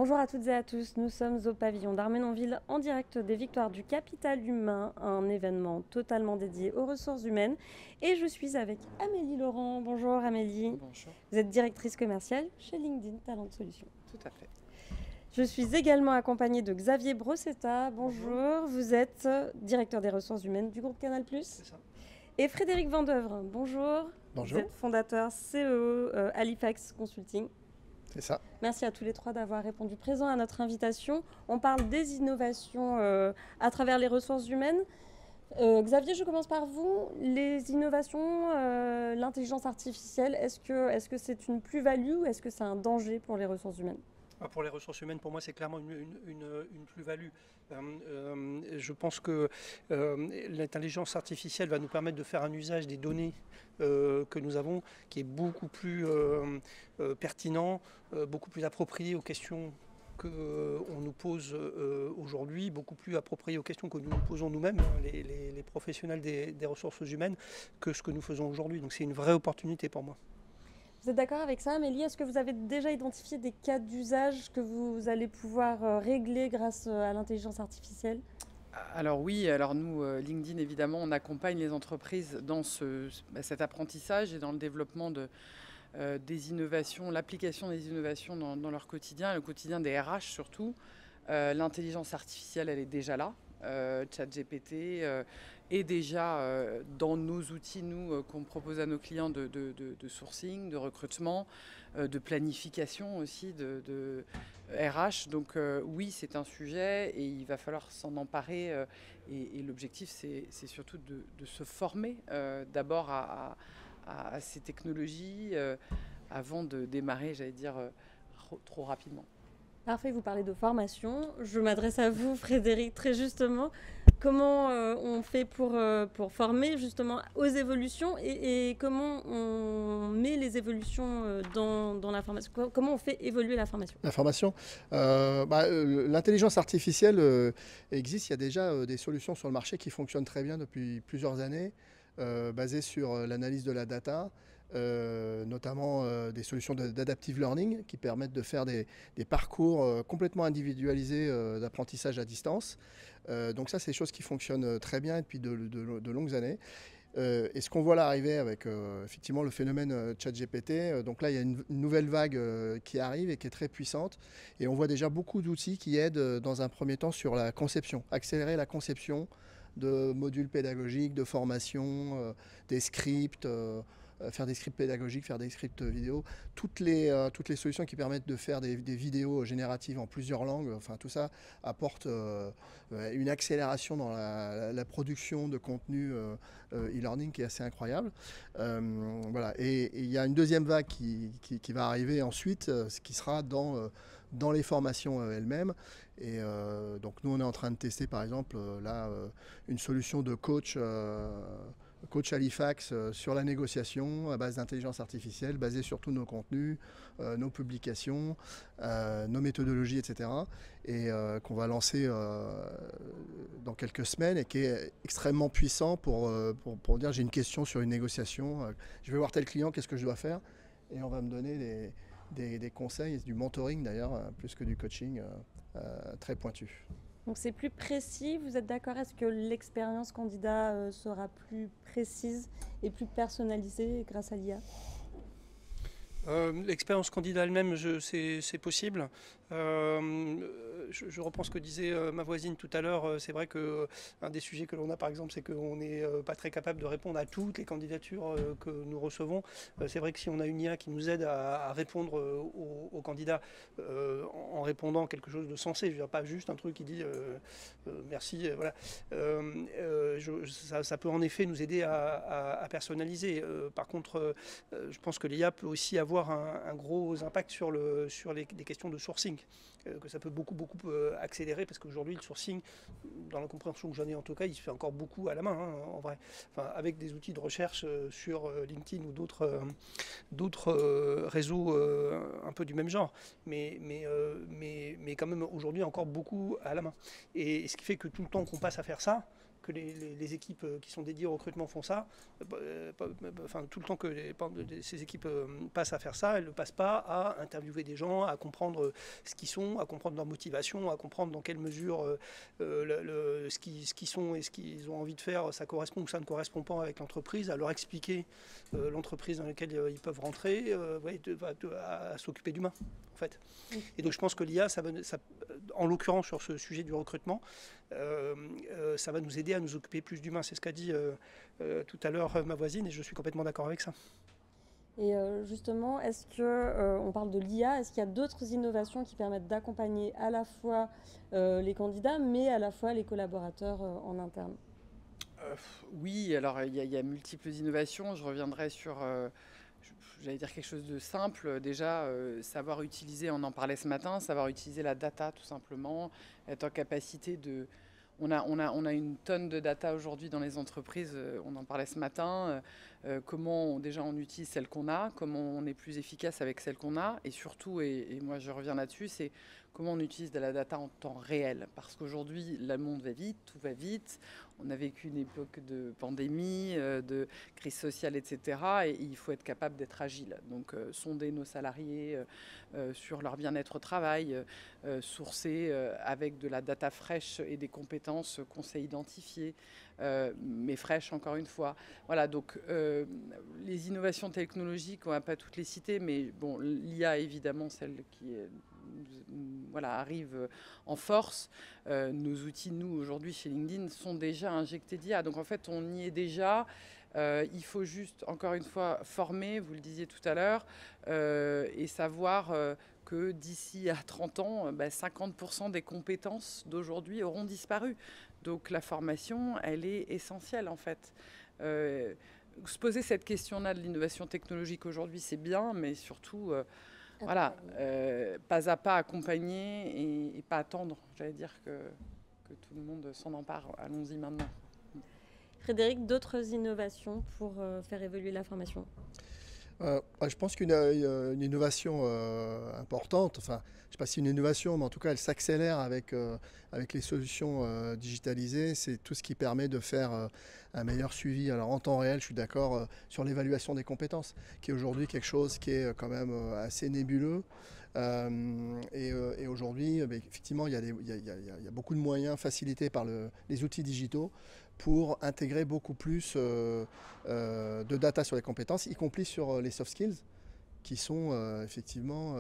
Bonjour à toutes et à tous, nous sommes au pavillon d'Armenonville en direct des Victoires du Capital Humain, un événement totalement dédié aux ressources humaines. Et je suis avec Amélie Laurent. Bonjour Amélie. Bonjour. Vous êtes directrice commerciale chez LinkedIn Talent Solutions. Tout à fait. Je suis également accompagnée de Xavier Brossetta. Bonjour. Vous êtes directeur des ressources humaines du groupe Canal+. C'est ça. Et Frédéric Vandeuvre. Bonjour. Bonjour. Vous êtes fondateur CEO Halifax Consulting. C'est ça. Merci à tous les trois d'avoir répondu présent à notre invitation. On parle des innovations à travers les ressources humaines. Xavier, je commence par vous. Les innovations, l'intelligence artificielle, est-ce que c'est une plus-value ou est-ce que c'est un danger pour les ressources humaines ? Pour les ressources humaines, pour moi, c'est clairement une plus-value. Je pense que l'intelligence artificielle va nous permettre de faire un usage des données que nous avons qui est beaucoup plus pertinent, beaucoup plus approprié aux questions qu'on nous pose aujourd'hui, beaucoup plus approprié aux questions que nous nous posons nous-mêmes, les professionnels des ressources humaines, que ce que nous faisons aujourd'hui. Donc c'est une vraie opportunité pour moi. Vous êtes d'accord avec ça, Amélie ? Est-ce que vous avez déjà identifié des cas d'usage que vous allez pouvoir régler grâce à l'intelligence artificielle ? Alors oui, nous, LinkedIn, évidemment, on accompagne les entreprises dans cet apprentissage et dans le développement des innovations, l'application des innovations dans leur quotidien, le quotidien des RH surtout. L'intelligence artificielle, elle est déjà là. ChatGPT est déjà dans nos outils, qu'on propose à nos clients de sourcing, de recrutement, de planification aussi, de RH. Donc oui, c'est un sujet et il va falloir s'en emparer. Et l'objectif, c'est surtout de se former d'abord à ces technologies avant de démarrer, j'allais dire, trop rapidement. Parfait, vous parlez de formation. Je m'adresse à vous, Frédéric, très justement. Comment on fait pour former justement aux évolutions et comment on met les évolutions dans la formation ? Comment on fait évoluer la formation ? La formation, l'intelligence artificielle existe. Il y a déjà des solutions sur le marché qui fonctionnent très bien depuis plusieurs années, basées sur l'analyse de la data. Notamment des solutions d'adaptive learning qui permettent de faire des parcours complètement individualisés d'apprentissage à distance. Donc ça, c'est des choses qui fonctionnent très bien depuis de longues années. Et ce qu'on voit là arriver avec effectivement le phénomène ChatGPT, donc là il y a une nouvelle vague qui arrive et qui est très puissante. Et on voit déjà beaucoup d'outils qui aident dans un premier temps sur la conception, accélérer la conception de modules pédagogiques, de formation, des scripts, faire des scripts pédagogiques, faire des scripts vidéo, toutes les solutions qui permettent de faire des vidéos génératives en plusieurs langues, enfin tout ça apporte une accélération dans la production de contenu e-learning qui est assez incroyable. Voilà. Et il y a une deuxième vague qui va arriver ensuite, ce qui sera dans les formations elles-mêmes. Et donc nous on est en train de tester par exemple une solution de coach Halifax sur la négociation à base d'intelligence artificielle, basée sur tous nos contenus, nos publications, nos méthodologies, etc. Et qu'on va lancer dans quelques semaines et qui est extrêmement puissant pour dire j'ai une question sur une négociation, je vais voir tel client, qu'est-ce que je dois faire ? Et on va me donner des conseils, du mentoring d'ailleurs, plus que du coaching très pointu. Donc c'est plus précis, vous êtes d'accord ? Est-ce que l'expérience candidat sera plus précise et plus personnalisée grâce à l'IA ? L'expérience candidat elle-même, c'est possible. Je reprends ce que disait ma voisine tout à l'heure. C'est vrai qu'un des sujets que l'on a par exemple, c'est qu'on n'est pas très capable de répondre à toutes les candidatures que nous recevons. C'est vrai que si on a une IA qui nous aide à répondre aux candidats en répondant quelque chose de sensé, je veux dire, pas juste un truc qui dit merci, voilà. Ça peut en effet nous aider à personnaliser. Par contre, je pense que l'IA peut aussi avoir un gros impact sur des questions de sourcing, que ça peut beaucoup accélérer, parce qu'aujourd'hui le sourcing, dans la compréhension que j'en ai en tout cas, il se fait encore beaucoup à la main, hein, en vrai, enfin, avec des outils de recherche sur LinkedIn ou d'autres réseaux un peu du même genre, mais quand même aujourd'hui encore beaucoup à la main, et ce qui fait que tout le temps qu'on passe à faire ça, que les équipes qui sont dédiées au recrutement font ça, enfin, tout le temps que ces équipes passent à faire ça, elles ne passent pas à interviewer des gens, à comprendre ce qu'ils sont, à comprendre leur motivation, à comprendre dans quelle mesure ce qu'ils sont et ce qu'ils ont envie de faire, ça correspond ou ça ne correspond pas avec l'entreprise, à leur expliquer l'entreprise dans laquelle ils peuvent rentrer, à s'occuper d'humains, en fait. Et donc je pense que l'IA, en l'occurrence sur ce sujet du recrutement, ça va nous aider à nous occuper plus d'humains. C'est ce qu'a dit tout à l'heure ma voisine et je suis complètement d'accord avec ça. Et justement, est-ce que on parle de l'IA, est-ce qu'il y a d'autres innovations qui permettent d'accompagner à la fois les candidats, mais à la fois les collaborateurs en interne? Oui, alors il y a multiples innovations. Je reviendrai sur, j'allais dire quelque chose de simple. Déjà, savoir utiliser, on en parlait ce matin, savoir utiliser la data tout simplement, être en capacité de... On a une tonne de data aujourd'hui dans les entreprises, on en parlait ce matin, comment déjà on utilise celle qu'on a, comment on est plus efficace avec celle qu'on a, et surtout, et moi je reviens là-dessus, c'est comment on utilise de la data en temps réel. Parce qu'aujourd'hui, le monde va vite, tout va vite, on a vécu une époque de pandémie, de crise sociale, etc. Et il faut être capable d'être agile. Donc sonder nos salariés sur leur bien-être au travail, sourcer avec de la data fraîche et des compétences qu'on sait identifier, mais fraîches encore une fois. Voilà, donc les innovations technologiques, on ne va pas toutes les citer, mais bon, l'IA évidemment, celle qui est... Voilà, arrive en force. Nos outils, nous, aujourd'hui, chez LinkedIn, sont déjà injectés d'IA. Donc, en fait, on y est déjà. Il faut juste, encore une fois, former, vous le disiez tout à l'heure, et savoir que d'ici à 30 ans, 50% des compétences d'aujourd'hui auront disparu. Donc, la formation, elle est essentielle, en fait. Se poser cette question-là de l'innovation technologique aujourd'hui, c'est bien, mais surtout... voilà, pas à pas accompagner et pas attendre, j'allais dire, que tout le monde s'en empare. Allons-y maintenant. Frédéric, d'autres innovations pour faire évoluer la formation? Je pense qu'une innovation importante, enfin, je ne sais pas si une innovation, mais en tout cas, elle s'accélère avec les solutions digitalisées. C'est tout ce qui permet de faire un meilleur suivi. Alors, en temps réel, je suis d'accord sur l'évaluation des compétences, qui est aujourd'hui quelque chose qui est quand même assez nébuleux. Et aujourd'hui, effectivement, il y a beaucoup de moyens facilités par les outils digitaux pour intégrer beaucoup plus de data sur les compétences, y compris sur les soft skills, qui sont effectivement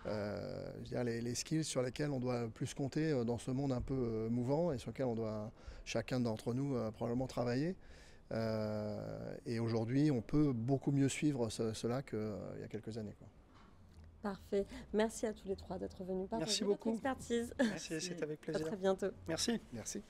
je dirais les skills sur lesquels on doit plus compter dans ce monde un peu mouvant et sur lesquels on doit, chacun d'entre nous, probablement travailler. Et aujourd'hui, on peut beaucoup mieux suivre cela qu'il y a quelques années, quoi. Parfait. Merci à tous les trois d'être venus partager votre expertise. Merci, c'est avec plaisir. À très bientôt. Merci. Merci.